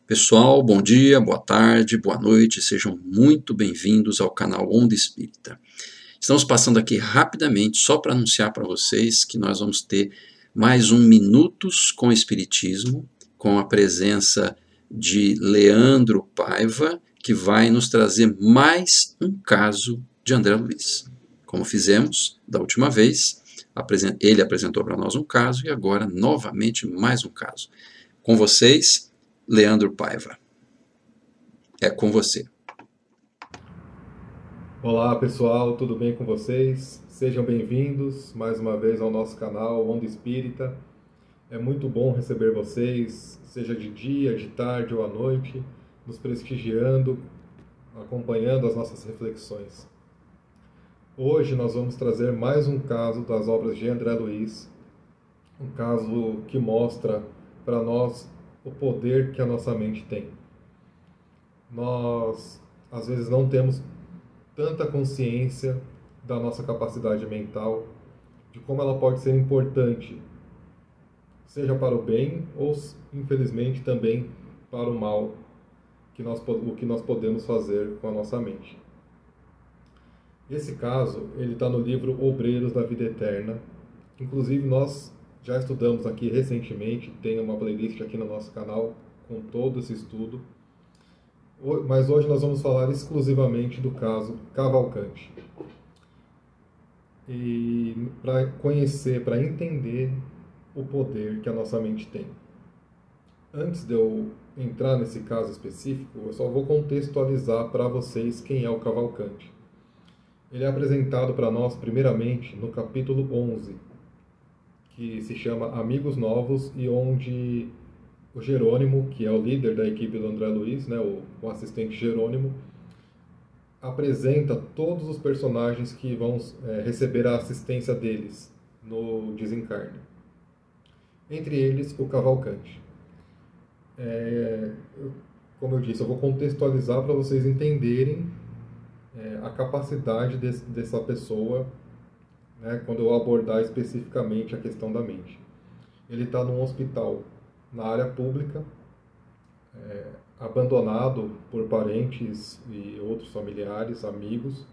Pessoal, bom dia, boa tarde, boa noite, sejam muito bem-vindos ao canal Onda Espírita. Estamos passando aqui rapidamente só para anunciar para vocês que nós vamos ter mais um Minutos com Espiritismo, com a presença de Leandro Paiva, que vai nos trazer mais um caso de André Luiz. Como fizemos da última vez, ele apresentou para nós um caso e agora novamente mais um caso. Com vocês, Leandro Paiva. É com você. Olá pessoal, tudo bem com vocês? Sejam bem-vindos mais uma vez ao nosso canal Onda Espírita. É muito bom receber vocês, seja de dia, de tarde ou à noite, nos prestigiando, acompanhando as nossas reflexões. Hoje nós vamos trazer mais um caso das obras de André Luiz, um caso que mostra para nós o poder que a nossa mente tem. Nós, às vezes, não temos tanta consciência da nossa capacidade mental, de como ela pode ser importante, seja para o bem ou, infelizmente, também para o mal, o que nós podemos fazer com a nossa mente. Esse caso, ele está no livro Obreiros da Vida Eterna. Inclusive, nós já estudamos aqui recentemente, tem uma playlist aqui no nosso canal com todo esse estudo. Mas hoje nós vamos falar exclusivamente do caso Cavalcante. E para conhecer, para entender o poder que a nossa mente tem. Antes de eu entrar nesse caso específico, eu só vou contextualizar para vocês quem é o Cavalcante. Ele é apresentado para nós, primeiramente, no capítulo 11, que se chama Amigos Novos, e onde o Jerônimo, que é o líder da equipe do André Luiz, né, o assistente Jerônimo, apresenta todos os personagens que vão receber a assistência deles no desencarne. Entre eles, o Cavalcante. Como eu disse, eu vou contextualizar para vocês entenderem a capacidade dessa pessoa, né, quando eu abordar especificamente a questão da mente. Ele está num hospital na área pública, abandonado por parentes e outros familiares, amigos.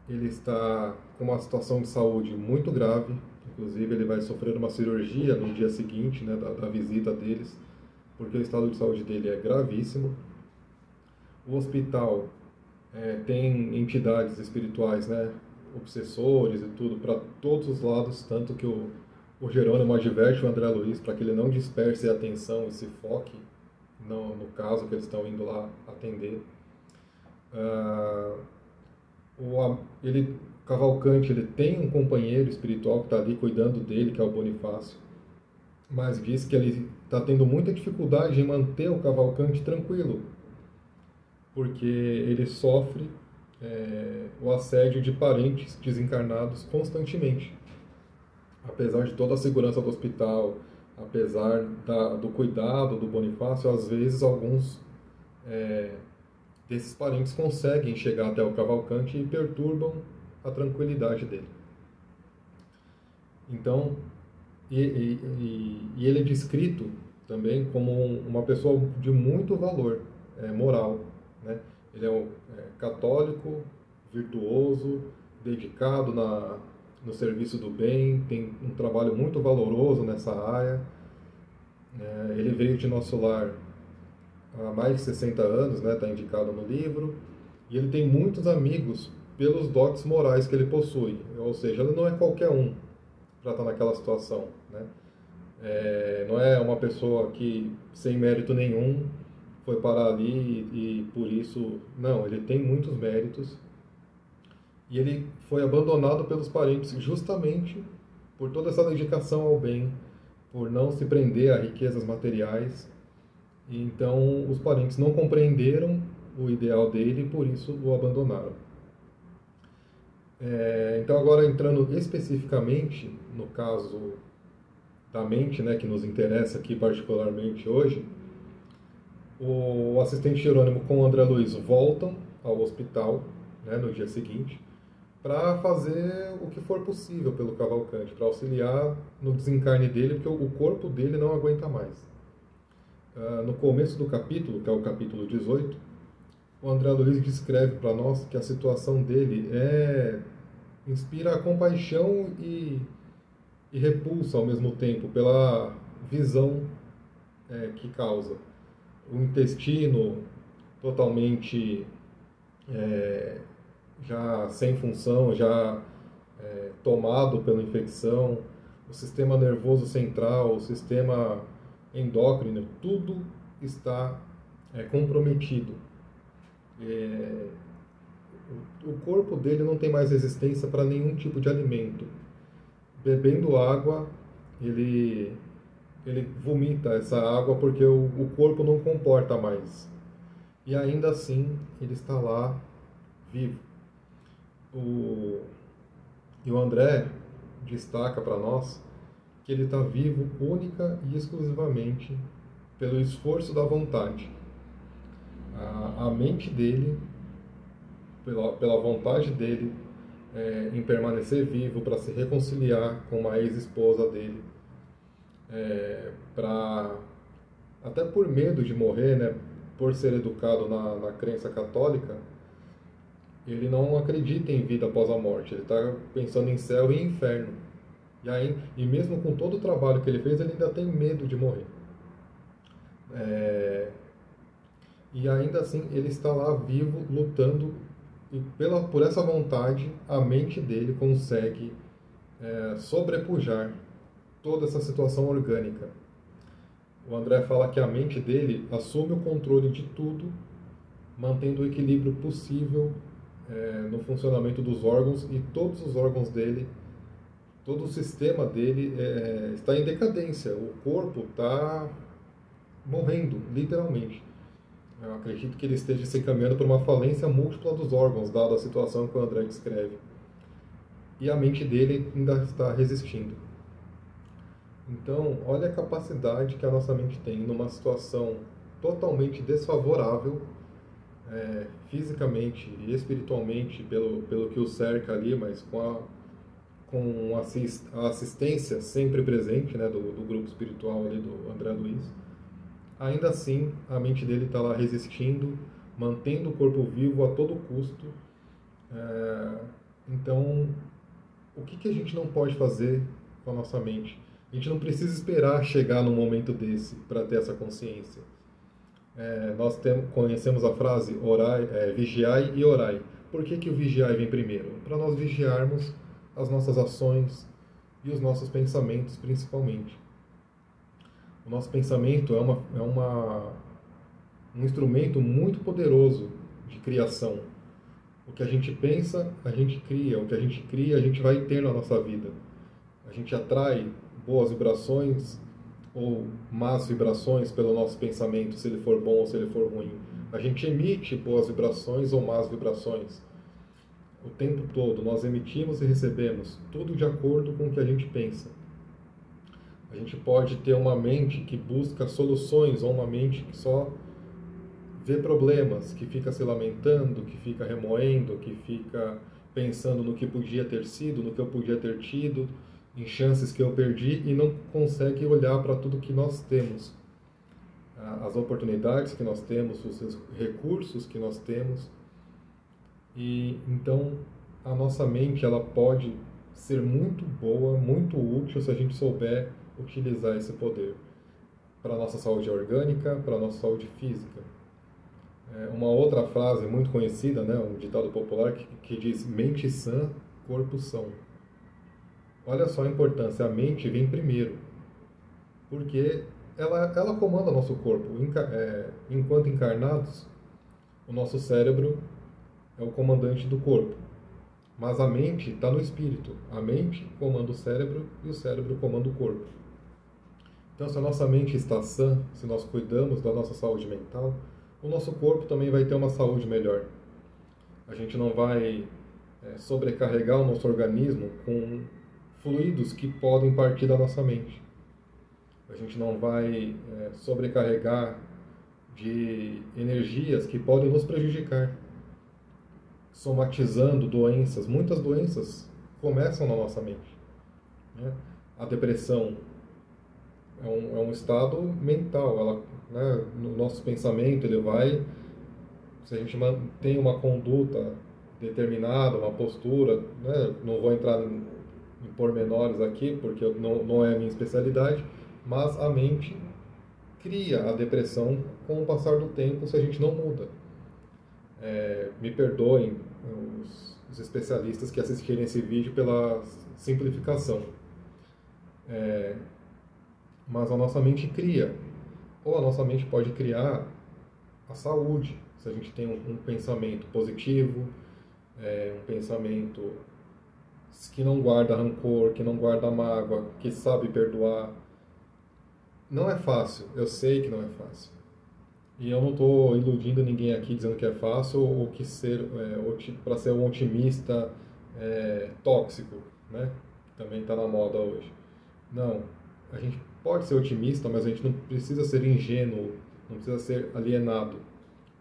Ele está com uma situação de saúde muito grave, inclusive ele vai sofrer uma cirurgia no dia seguinte, né, da visita deles, porque o estado de saúde dele é gravíssimo. O hospital tem entidades espirituais, né, obsessores e tudo, para todos os lados, tanto que o Jerônimo adverte o André Luiz para que ele não disperse a atenção e se foque no caso que eles estão indo lá atender. Cavalcante, ele tem um companheiro espiritual que está ali cuidando dele, que é o Bonifácio, mas diz que ele está tendo muita dificuldade em manter o Cavalcante tranquilo, porque ele sofre o assédio de parentes desencarnados constantemente. Apesar de toda a segurança do hospital, apesar do cuidado do Bonifácio, às vezes alguns desses parentes conseguem chegar até o Cavalcante e perturbam a tranquilidade dele. Então, ele é descrito também como uma pessoa de muito valor moral, né? Ele é católico, virtuoso, dedicado no serviço do bem, tem um trabalho muito valoroso nessa área. Ele veio de nosso lar há mais de 60 anos, né, está indicado no livro, e ele tem muitos amigos pelos dotes morais que ele possui, ou seja, ele não é qualquer um para estar naquela situação, né? Não é uma pessoa que, sem mérito nenhum, foi parar ali e por isso... Não, ele tem muitos méritos. E ele foi abandonado pelos parentes justamente por toda essa dedicação ao bem, por não se prender a riquezas materiais. E então os parentes não compreenderam o ideal dele e por isso o abandonaram. Então agora entrando especificamente no caso da mente, né, que nos interessa aqui particularmente hoje, o assistente Jerônimo com o André Luiz voltam ao hospital, né, no dia seguinte, para fazer o que for possível pelo Cavalcante, para auxiliar no desencarne dele, porque o corpo dele não aguenta mais. no começo do capítulo, que é o capítulo 18, o André Luiz descreve para nós que a situação dele inspira compaixão e repulsa ao mesmo tempo pela visão que causa. O intestino totalmente já sem função, já tomado pela infecção, o sistema nervoso central, o sistema endócrino, tudo está comprometido. O corpo dele não tem mais resistência para nenhum tipo de alimento. Bebendo água, ele vomita essa água porque o corpo não comporta mais. E ainda assim, ele está lá vivo. E o André destaca para nós que ele está vivo única e exclusivamente pelo esforço da vontade. A mente dele, pela vontade dele em permanecer vivo, para se reconciliar com uma ex-esposa dele, até por medo de morrer, né, por ser educado na crença católica, ele não acredita em vida após a morte, ele está pensando em céu e inferno. E mesmo com todo o trabalho que ele fez, ele ainda tem medo de morrer. E ainda assim, ele está lá vivo, lutando, e por essa vontade, a mente dele consegue sobrepujar toda essa situação orgânica. O André fala que a mente dele assume o controle de tudo, mantendo o equilíbrio possível no funcionamento dos órgãos, e todos os órgãos dele, todo o sistema dele está em decadência. O corpo está morrendo, literalmente. Eu acredito que ele esteja se encaminhando para uma falência múltipla dos órgãos, dada a situação que o André descreve. E a mente dele ainda está resistindo. Então, olha a capacidade que a nossa mente tem numa situação totalmente desfavorável, fisicamente e espiritualmente, pelo que o cerca ali, mas com a assistência sempre presente, né, do grupo espiritual ali do André Luiz. Ainda assim, a mente dele está lá resistindo, mantendo o corpo vivo a todo custo. Então, o que a gente não pode fazer com a nossa mente? A gente não precisa esperar chegar num momento desse para ter essa consciência. Nós conhecemos a frase vigiai e orai. Por que o vigiai vem primeiro? Para nós vigiarmos as nossas ações e os nossos pensamentos, principalmente. O nosso pensamento é um instrumento muito poderoso de criação. O que a gente pensa, a gente cria. O que a gente cria, a gente vai ter na nossa vida. A gente atrai boas vibrações ou más vibrações pelo nosso pensamento, se ele for bom ou se ele for ruim. A gente emite boas vibrações ou más vibrações. O tempo todo nós emitimos e recebemos, tudo de acordo com o que a gente pensa. A gente pode ter uma mente que busca soluções ou uma mente que só vê problemas, que fica se lamentando, que fica remoendo, que fica pensando no que podia ter sido, no que eu podia ter tido, em chances que eu perdi, e não consegue olhar para tudo que nós temos, as oportunidades que nós temos, os recursos que nós temos. E então a nossa mente, ela pode ser muito boa, muito útil se a gente souber utilizar esse poder para a nossa saúde orgânica, para a nossa saúde física. Uma outra frase muito conhecida, né, um ditado popular que diz: mente sã, corpo são. Olha só a importância, a mente vem primeiro, porque ela comanda nosso corpo. Enquanto encarnados, o nosso cérebro é o comandante do corpo, mas a mente está no espírito. A mente comanda o cérebro e o cérebro comanda o corpo. Então, se a nossa mente está sã, se nós cuidamos da nossa saúde mental, o nosso corpo também vai ter uma saúde melhor. A gente não vai sobrecarregar o nosso organismo com fluidos que podem partir da nossa mente. A gente não vai sobrecarregar de energias que podem nos prejudicar, somatizando doenças. Muitas doenças começam na nossa mente, né? A depressão é um estado mental. Ela, né, no nosso pensamento, ele vai... Se a gente mantém uma conduta determinada, uma postura, né, não vou entrar em pormenores aqui, porque não é a minha especialidade, mas a mente cria a depressão com o passar do tempo se a gente não muda. Me perdoem os especialistas que assistirem esse vídeo pela simplificação. Mas a nossa mente cria, ou a nossa mente pode criar a saúde, se a gente tem um pensamento positivo, um pensamento que não guarda rancor, que não guarda mágoa, que sabe perdoar. Não é fácil, eu sei que não é fácil. E eu não estou iludindo ninguém aqui dizendo que é fácil ou que para ser um otimista tóxico, né? Que também está na moda hoje. Não, a gente pode ser otimista, mas a gente não precisa ser ingênuo, não precisa ser alienado.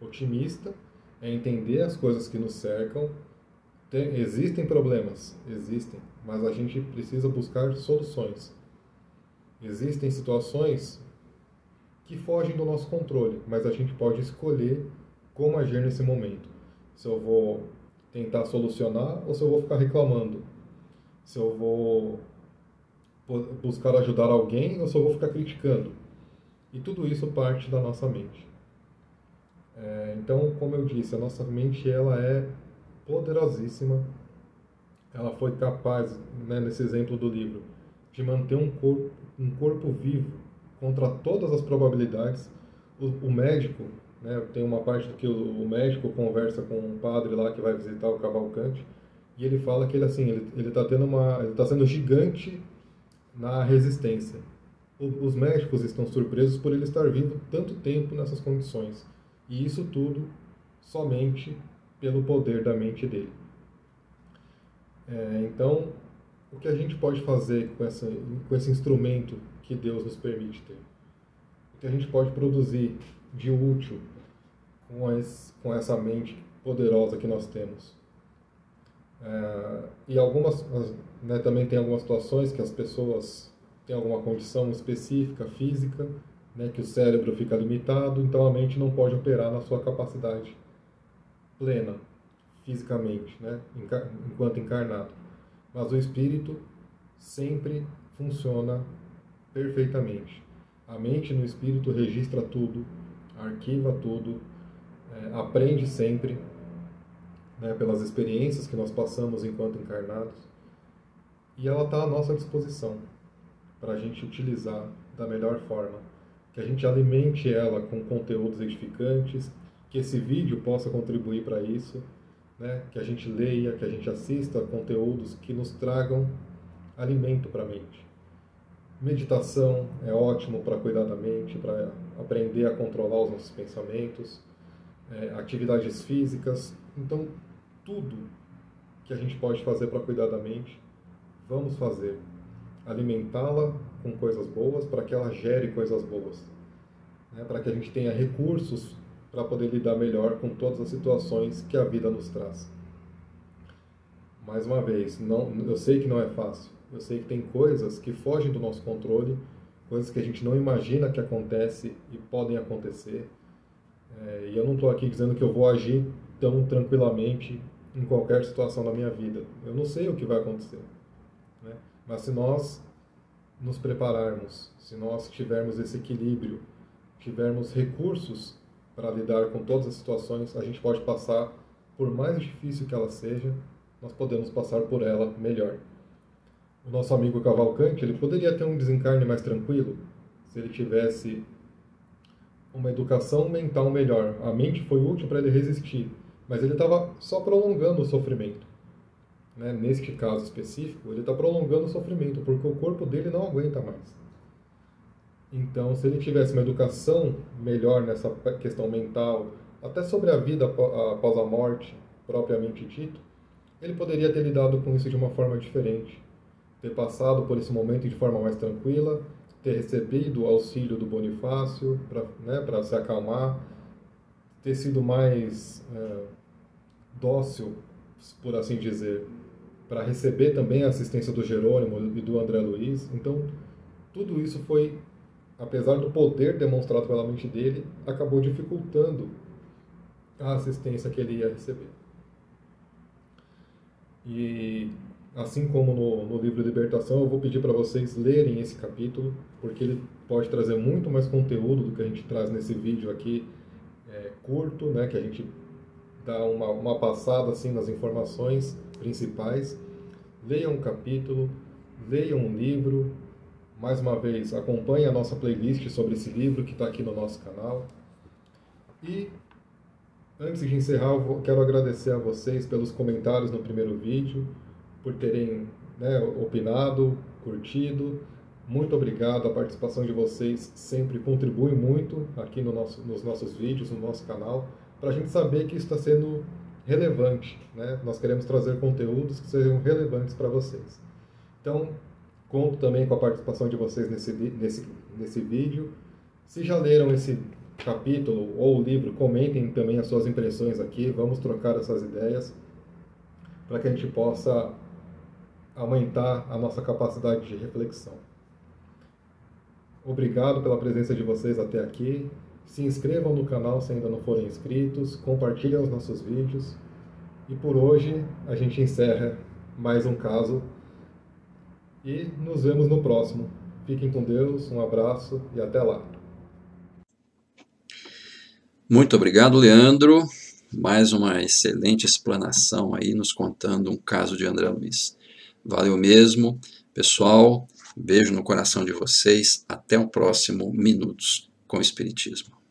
Otimista é entender as coisas que nos cercam. Existem problemas, existem, mas a gente precisa buscar soluções. Existem situações que fogem do nosso controle, mas a gente pode escolher como agir nesse momento. Se eu vou tentar solucionar ou se eu vou ficar reclamando. Se eu vou buscar ajudar alguém ou se eu vou ficar criticando. E tudo isso parte da nossa mente. Então, como eu disse, a nossa mente ela é poderosíssima. Ela foi capaz, né, nesse exemplo do livro, de manter um corpo vivo contra todas as probabilidades. O médico, né, tem uma parte do que o médico conversa com um padre lá que vai visitar o Cavalcante, e ele fala que ele está sendo gigante na resistência. Os médicos estão surpresos por ele estar vivo tanto tempo nessas condições. E isso tudo somente pelo poder da mente dele. Então, o que a gente pode fazer com esse instrumento que Deus nos permite ter? O que a gente pode produzir de útil com essa mente poderosa que nós temos? E né, também tem algumas situações que as pessoas têm alguma condição específica, física, né, que o cérebro fica limitado, então a mente não pode operar na sua capacidade plena, fisicamente, né, enquanto encarnado. Mas o espírito sempre funciona perfeitamente. A mente no espírito registra tudo, arquiva tudo, aprende sempre, né, pelas experiências que nós passamos enquanto encarnados, e ela está à nossa disposição para a gente utilizar da melhor forma. Que a gente alimente ela com conteúdos edificantes, que esse vídeo possa contribuir para isso, né? Que a gente leia, que a gente assista conteúdos que nos tragam alimento para a mente. Meditação é ótimo para cuidar da mente, para aprender a controlar os nossos pensamentos, atividades físicas. Então, tudo que a gente pode fazer para cuidar da mente, vamos fazer. Alimentá-la com coisas boas para que ela gere coisas boas, né? Para que a gente tenha recursos para poder lidar melhor com todas as situações que a vida nos traz. Mais uma vez, eu sei que não é fácil, eu sei que tem coisas que fogem do nosso controle, coisas que a gente não imagina que acontecem e podem acontecer, e eu não estou aqui dizendo que eu vou agir tão tranquilamente em qualquer situação da minha vida. Eu não sei o que vai acontecer, né? Mas se nós nos prepararmos, se nós tivermos esse equilíbrio, tivermos recursos para lidar com todas as situações, a gente pode passar, por mais difícil que ela seja, nós podemos passar por ela melhor. O nosso amigo Cavalcante, ele poderia ter um desencarne mais tranquilo se ele tivesse uma educação mental melhor. A mente foi útil para ele resistir, mas ele estava só prolongando o sofrimento. Né? Neste caso específico, ele está prolongando o sofrimento, porque o corpo dele não aguenta mais. Então, se ele tivesse uma educação melhor nessa questão mental, até sobre a vida após a morte, propriamente dito, ele poderia ter lidado com isso de uma forma diferente, ter passado por esse momento de forma mais tranquila, ter recebido o auxílio do Bonifácio para se acalmar, ter sido mais dócil, por assim dizer, para receber também a assistência do Jerônimo e do André Luiz. Então, tudo isso foi apesar do poder demonstrado pela mente dele, acabou dificultando a assistência que ele ia receber. E assim como no livro Libertação, eu vou pedir para vocês lerem esse capítulo, porque ele pode trazer muito mais conteúdo do que a gente traz nesse vídeo aqui, curto, né, que a gente dá uma passada assim nas informações principais. Leiam um capítulo, leiam um livro. Mais uma vez, acompanhe a nossa playlist sobre esse livro que está aqui no nosso canal. E antes de encerrar, eu quero agradecer a vocês pelos comentários no primeiro vídeo, por terem, né, opinado, curtido. Muito obrigado, a participação de vocês sempre contribui muito aqui nos nossos vídeos, no nosso canal, para a gente saber que isso está sendo relevante, né? Nós queremos trazer conteúdos que sejam relevantes para vocês. Então, conto também com a participação de vocês nesse vídeo. Se já leram esse capítulo ou o livro, comentem também as suas impressões aqui, vamos trocar essas ideias para que a gente possa aumentar a nossa capacidade de reflexão. Obrigado pela presença de vocês até aqui. Se inscrevam no canal se ainda não forem inscritos, compartilhem os nossos vídeos. E por hoje a gente encerra mais um caso e nos vemos no próximo. Fiquem com Deus, um abraço e até lá. Muito obrigado, Leandro. Mais uma excelente explanação aí, nos contando um caso de André Luiz. Valeu mesmo. Pessoal, beijo no coração de vocês. Até o próximo Minutos com o Espiritismo.